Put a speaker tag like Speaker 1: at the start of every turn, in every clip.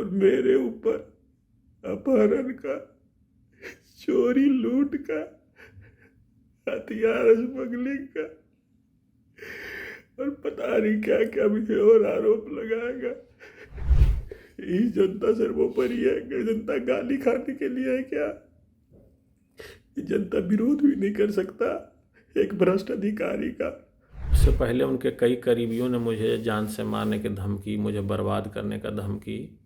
Speaker 1: और मेरे ऊपर अपहरण का, चोरी लूट का, हथियार स्मगलिंग का और पता नहीं क्या क्या भी और आरोप लगाएगा। ये जनता सर्वोपरि है कि जनता गाली खाने के लिए है क्या? ये जनता विरोध भी नहीं कर सकता एक भ्रष्ट अधिकारी का। उससे पहले उनके कई करीबियों ने मुझे जान से मारने की धमकी, मुझे बर्बाद करने का धमकी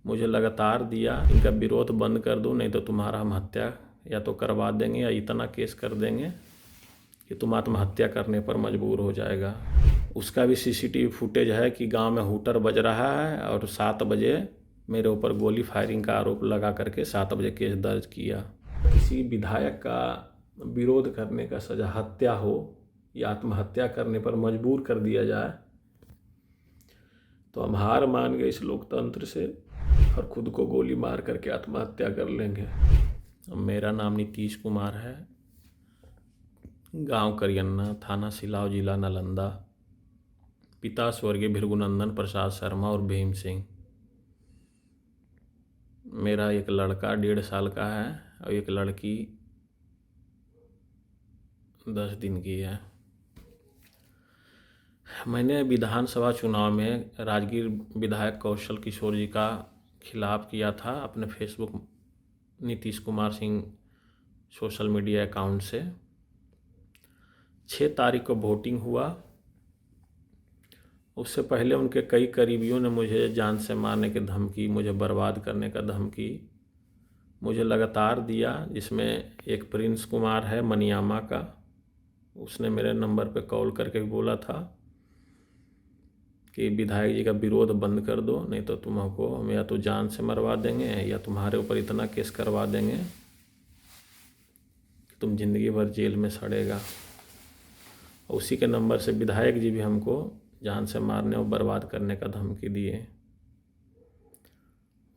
Speaker 1: मुझे लगातार दिया। इनका विरोध बंद कर दो, नहीं तो तुम्हारा हम हत्या या तो करवा देंगे या इतना केस कर देंगे कि तुम आत्महत्या करने पर मजबूर हो जाएगा। उसका भी सीसीटीवी फुटेज है कि गांव में हूटर बज रहा है और 7 बजे मेरे ऊपर गोली फायरिंग का आरोप लगा करके 7 बजे केस दर्ज किया। किसी विधायक का विरोध करने का सजा हत्या हो या आत्महत्या करने पर मजबूर कर दिया जाए तो हम हार मान गए इस लोकतंत्र से और खुद को गोली मार करके आत्महत्या कर लेंगे। मेरा नाम नीतीश कुमार है, गांव करियन्ना, थाना सिलाव, जिला नालंदा। पिता स्वर्गीय भृगुनंदन प्रसाद शर्मा और भीम सिंह। मेरा एक लड़का 1.5 साल का है और एक लड़की 10 दिन की है। मैंने विधानसभा चुनाव में राजगीर विधायक कौशल किशोर जी का खिलाफ किया था अपने Facebook Nitish Kumar Singh social media account से। 6 तारीख को वोटिंग हुआ। उससे पहले उनके कई करीबियों ने मुझे जान से मारने की धमकी, मुझे बर्बाद करने का धमकी मुझे लगातार दिया, जिसमें एक प्रिंस कुमार है मनियामा का, उसने मेरे नंबर पे कॉल करके बोला था कि विधायक जी का विरोध बंद कर दो, नहीं तो तुमको हम या तो जान से मरवा देंगे या तुम्हारे ऊपर इतना केस करवा देंगे कि तुम जिंदगी भर जेल में सड़ेगा। उसी के नंबर से विधायक जी भी हमको जान से मारने और बर्बाद करने का धमकी दिए।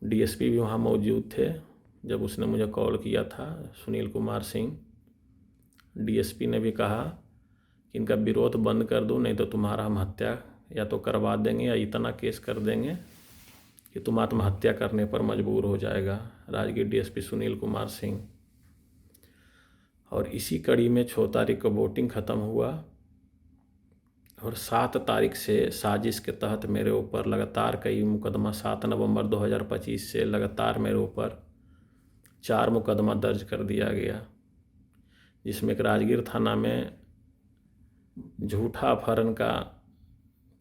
Speaker 1: डीएसपी भी वहाँ मौजूद थे जब उसने मुझे कॉल किया था, सुनील कुमार सिंह। डीएसपी ने भी कहा कि इनका विरोध बंद कर दो, नहीं तो तुम्हारा हम हत्या या तो करवा देंगे या इतना केस कर देंगे कि तुम आत्महत्या करने पर मजबूर हो जाएगा। राजगीर डीएसपी सुनील कुमार सिंह। और इसी कड़ी में 6 तारीख को वोटिंग ख़त्म हुआ और 7 तारीख से साजिश के तहत मेरे ऊपर लगातार कई मुकदमा, 7 नवंबर 2025 से लगातार मेरे ऊपर 4 मुकदमा दर्ज कर दिया गया, जिसमें एक राजगीर थाना में झूठा अपहरण का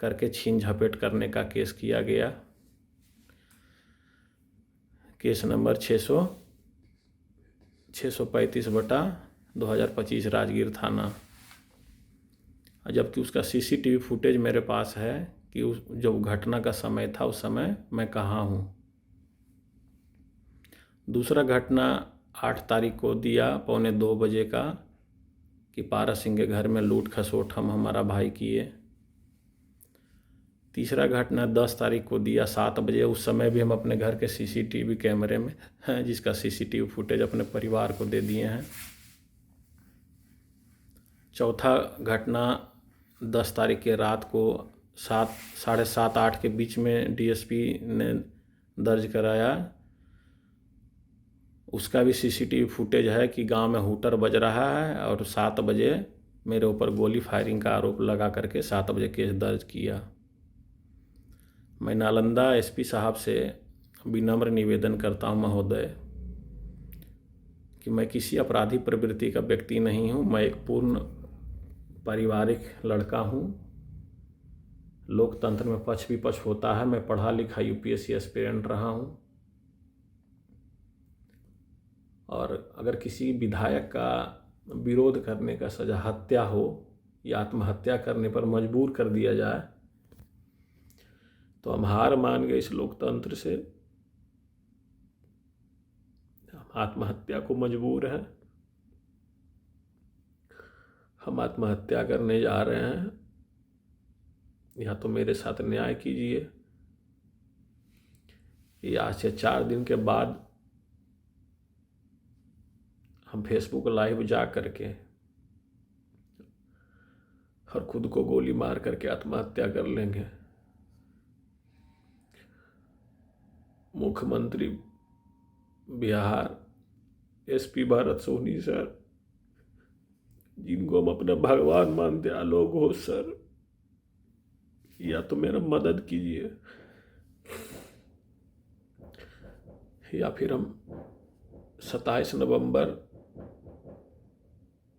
Speaker 1: करके छीन झपेट करने का केस किया गया, केस नंबर 635/2025 राजगीर थाना। जबकि उसका सीसीटीवी फुटेज मेरे पास है कि उस जब घटना का समय था उस समय मैं कहाँ हूँ। दूसरा घटना 8 तारीख को दिया 1:45 बजे का कि पारस सिंह के घर में लूट खसोट हम हमारा भाई किए। तीसरा घटना 10 तारीख को दिया 7 बजे, उस समय भी हम अपने घर के सीसीटीवी कैमरे में हैं, जिसका सीसीटीवी फुटेज अपने परिवार को दे दिए हैं। चौथा घटना 10 तारीख के रात को 7, साढ़े 7, 8 के बीच में डीएसपी ने दर्ज कराया। उसका भी सीसीटीवी फुटेज है कि गांव में हूटर बज रहा है और 7 बजे मेरे ऊपर गोली फायरिंग का आरोप लगा करके 7 बजे केस दर्ज किया। मैं नालंदा एसपी साहब से विनम्र निवेदन करता हूं महोदय कि मैं किसी अपराधी प्रवृत्ति का व्यक्ति नहीं हूं। मैं एक पूर्ण पारिवारिक लड़का हूं। लोकतंत्र में पक्ष विपक्ष होता है। मैं पढ़ा लिखा यूपीएससी एस्पिरेंट रहा हूं और अगर किसी विधायक का विरोध करने का सजा हत्या हो या आत्महत्या करने पर मजबूर कर दिया जाए तो हम हार मान गए इस लोकतंत्र से। हम आत्महत्या को मजबूर हैं। हम आत्महत्या करने जा रहे हैं। या तो मेरे साथ न्याय कीजिए या आज से 4 दिन के बाद हम फेसबुक लाइव जा करके और खुद को गोली मार करके आत्महत्या कर लेंगे। मुख्यमंत्री बिहार एसपी भरत सोनी सर, जिनको हम अपना भगवान मानते, आलोक घोष सर, या तो मेरा मदद कीजिए या फिर हम 27 नवंबर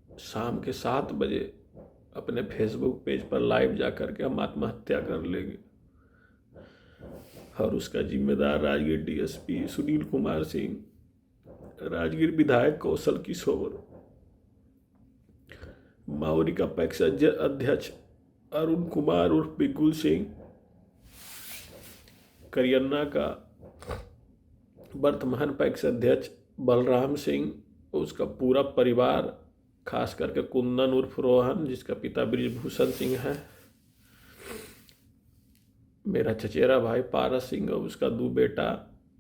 Speaker 1: शाम के 7 बजे अपने फेसबुक पेज पर लाइव जा करके हम आत्महत्या कर लेंगे। और उसका जिम्मेदार राजगीर डीएसपी सुनील कुमार सिंह, राजगीर विधायक कौशल किशोर, मावरी का पैक्स अध्यक्ष अरुण कुमार उर्फ बिगुल सिंह, करियन्ना का वर्तमान पैक्स अध्यक्ष बलराम सिंह, उसका पूरा परिवार, खास करके कुंदन उर्फ रोहन जिसका पिता ब्रिजभूषण सिंह है, मेरा चचेरा भाई पारस सिंह और उसका 2 बेटा,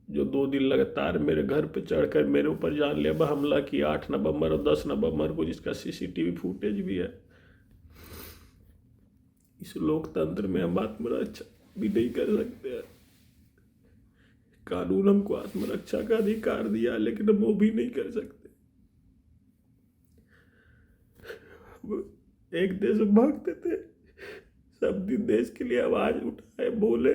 Speaker 1: जो 2 दिन लगातार मेरे घर पे चढ़कर मेरे ऊपर जानलेवा हमला किया 8 नवंबर और 10 नवंबर को, जिसका सीसीटीवी फुटेज भी है। इस लोकतंत्र में हम आत्मरक्षा भी नहीं कर सकते हैं। कानून हमको आत्मरक्षा का अधिकार दिया, लेकिन हम वो भी नहीं कर सकते। एक देश भागते थे, सब दिन देश के लिए आवाज उठाए बोले,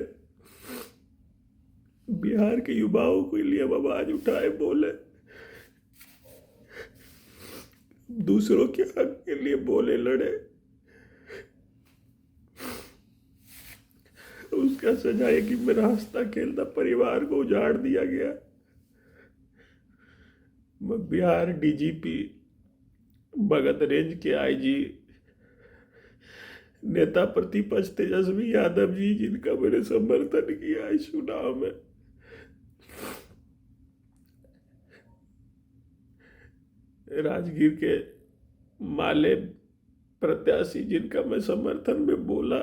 Speaker 1: बिहार के युवाओं के लिए हम आवाज उठाए बोले, दूसरों के हक के लिए बोले, लड़े। उसका सजा है कि मेरा हंसता खेलता परिवार को उजाड़ दिया गया। बिहार डीजीपी, मगध रेंज के आईजी, नेता प्रतिपक्ष तेजस्वी यादव जी, जिनका मैंने समर्थन किया इस चुनाव में, राजगीर के माले प्रत्याशी जिनका मैं समर्थन में बोला,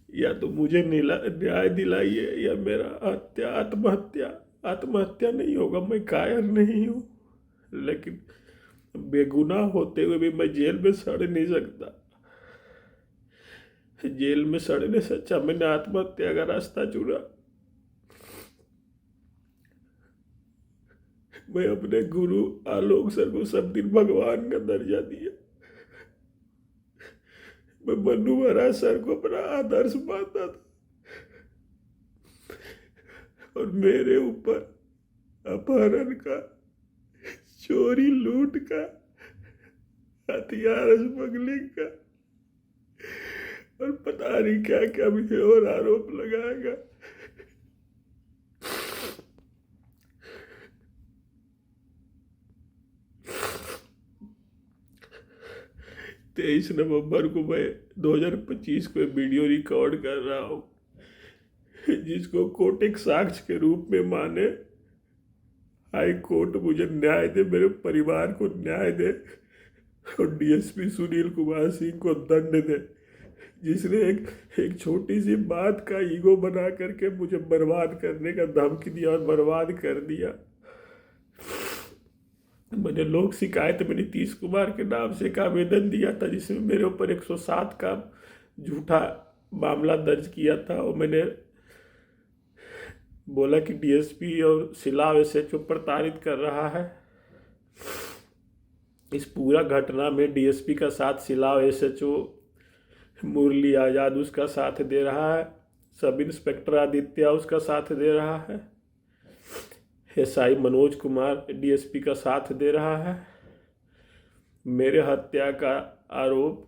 Speaker 1: या तो मुझे न्याय दिलाइए या मेरा आत्महत्या नहीं होगा। मैं कायर नहीं हूँ, लेकिन बेगुनाह होते हुए भी मैं जेल में सड़ नहीं सकता। जेल में सड़ने से अच्छा मैंने आत्महत्या का रास्ता चुना। मैं अपने गुरु आलोक सर को सब दिन भगवान का दर्जा दिया। मैं मनु महाराज सर को अपना आदर्श मानता था, और मेरे ऊपर अपहरण का, चोरी लूट का, हथियार स्मगलिंग का और पता नहीं क्या क्या भी और आरोप लगाएगा। 23 नवंबर को मैं 2025 को वीडियो रिकॉर्ड कर रहा हूँ, जिसको कोर्ट एक साक्ष्य के रूप में माने। हाई कोर्ट मुझे न्याय दे, मेरे परिवार को न्याय दे, और डीएसपी सुनील कुमार सिंह को दंड दे, जिसने एक छोटी सी बात का ईगो बना करके मुझे बर्बाद करने का धमकी दिया और बर्बाद कर दिया। मैंने लोक शिकायत में नीतीश कुमार के नाम से एक आवेदन दिया था, जिसमें मेरे ऊपर 107 का झूठा मामला दर्ज किया था, और मैंने बोला कि डीएसपी और सिलाव एसएचओ प्रताड़ित कर रहा है। इस पूरा घटना में डीएसपी का साथ सिलाव एसएचओ मुरली आजाद उसका साथ दे रहा है, सब इंस्पेक्टर आदित्य उसका साथ दे रहा है, एसआई मनोज कुमार डीएसपी का साथ दे रहा है। मेरे हत्या का आरोप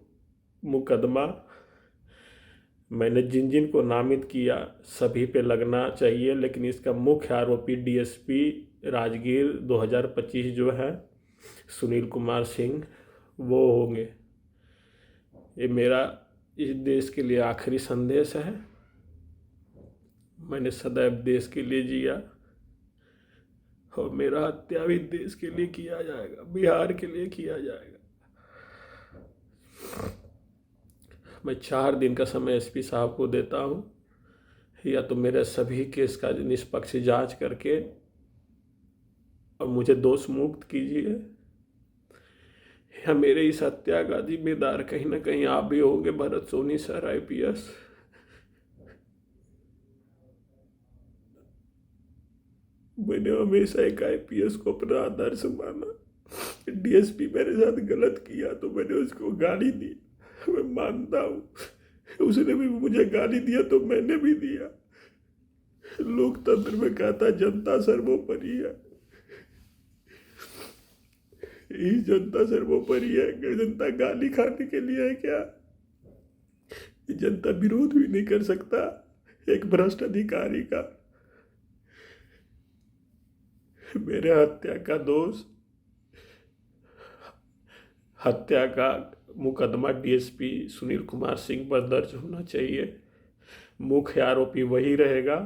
Speaker 1: मुकदमा मैंने जिन जिन को नामित किया सभी पे लगना चाहिए, लेकिन इसका मुख्य आरोपी डीएसपी राजगीर 2025 जो है सुनील कुमार सिंह, वो होंगे। ये मेरा इस देश के लिए आखिरी संदेश है। मैंने सदैव देश के लिए जिया, और मेरा हत्या भी देश के लिए किया जाएगा, बिहार के लिए किया जाएगा। मैं 4 दिन का समय एसपी साहब को देता हूँ, या तो मेरे सभी केस का निष्पक्ष जांच करके और मुझे दोष मुक्त कीजिए, या मेरे इस हत्या का जिम्मेदार कहीं ना कहीं आप भी होंगे, भरत सोनी सर IPS। मैंने हमेशा एक आईपीएस को अपना आदर्श माना। डीएसपी मेरे साथ गलत किया तो मैंने उसको गाली दी, मैं मानता हूँ। उसने भी मुझे गाली दिया तो मैंने भी दिया। लोकतंत्र में कहता जनता सर्वोपरि है, यही जनता सर्वोपरि है। जनता गाली खाने के लिए है क्या? जनता विरोध भी नहीं कर सकता एक भ्रष्ट अधिकारी का। मेरे हत्या का मुकदमा डीएसपी सुनील कुमार सिंह पर दर्ज होना चाहिए। मुख्य आरोपी वही रहेगा,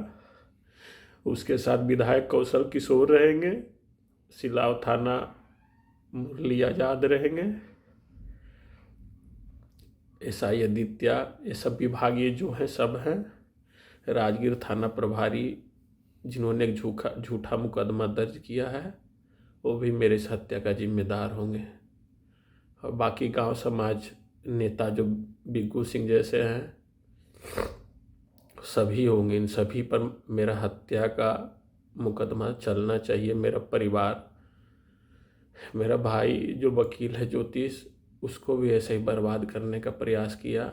Speaker 1: उसके साथ विधायक कौशल किशोर रहेंगे, सिलाव थाना मुरली आजाद रहेंगे, एसआई आदित्य, ये सब विभागीय जो हैं सब हैं। राजगीर थाना प्रभारी जिन्होंने एक झूठा मुकदमा दर्ज किया है वो भी मेरे इस हत्या का जिम्मेदार होंगे। और बाकी गांव समाज नेता जो बिग्गू सिंह जैसे हैं सभी होंगे। इन सभी पर मेरा हत्या का मुकदमा चलना चाहिए। मेरा परिवार, मेरा भाई जो वकील है ज्योतिष, उसको भी ऐसे ही बर्बाद करने का प्रयास किया।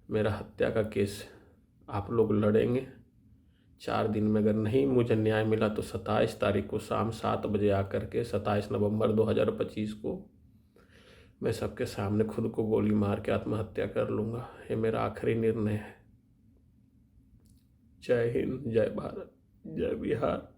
Speaker 1: मेरा हत्या का केस आप लोग लड़ेंगे। 4 दिन में अगर नहीं मुझे न्याय मिला तो 27 तारीख को शाम 7 बजे आकर के 27 नवंबर 2025 को मैं सबके सामने खुद को गोली मार के आत्महत्या कर लूँगा। ये मेरा आखिरी निर्णय है। जय हिंद, जय भारत, जय बिहार।